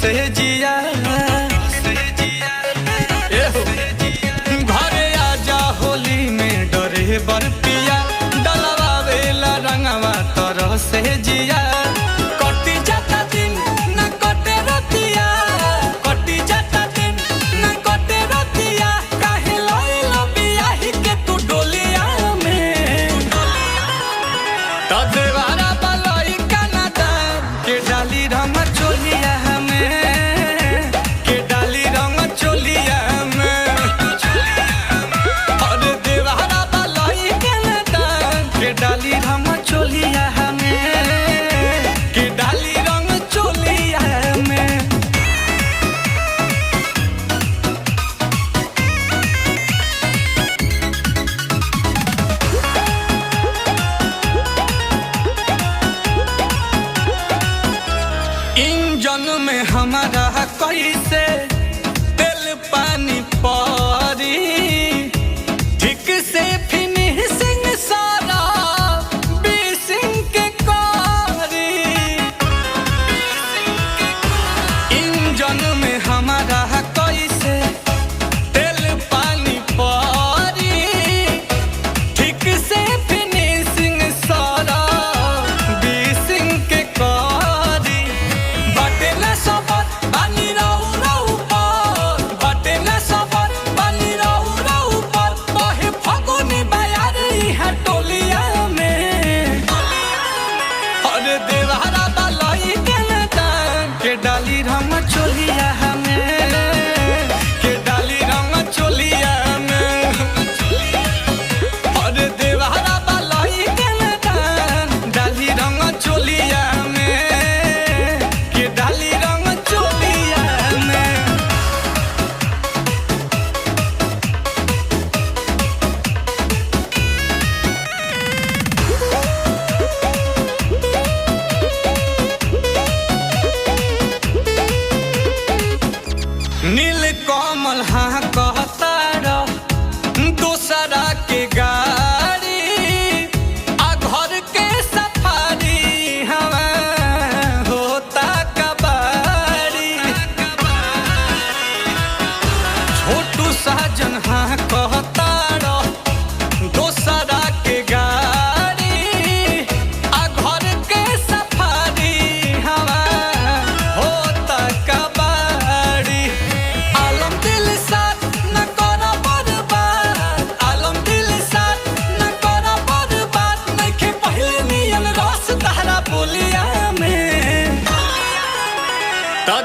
से जिया घरे आजा होली में डरे बरतिया डलवावेला रंगवा तरह से जिया कटी जाता दिन न कटे रतिया कटी जाता दिन न कटे रतिया काहे लइलो बियाही के तू डोलिया में त देवारा बलई कनादा के डाली रंग चोलिया हमें के डाली रंग चोलिया में और देवारा बलई कनादा के डाली रंग चोलिया हमें के डाली रंग चोलिया में इंजन में हमारा कैसे तेल पानी परी ठीक से फिनिशिंग सारा बीसिंग के करी इंजन में हमारा कैसे तेल पानी परी ठीक से फिनिशिंग सारा बीसिंग के करी बाटे न सबर बानी रहू रहू पर बाटे न सबर बानी रहू रहू पर बहे फगुनी बयार इहा टोलिया में अरे देवारा बलई के डाली रंग चोलिया हमें के डाली रंग चोलिया में अरे देवारा बलई डाली रंग चोलिया में के डाली रंग चोलिया में नील कमल हाँ कहता दूसरा के गाड़ी आ घर के सफारी हवा होता कबाड़ी छोटू साजन हाँ कहता दूसरा के गाड़ी आ घर के सफारी हवा होता कबाड़ी आलम दिल साथ न करा बर्बाद आलम दिल साथ न करा बर्बाद नइखे पहिले नियन रस तहरा बोलिया में त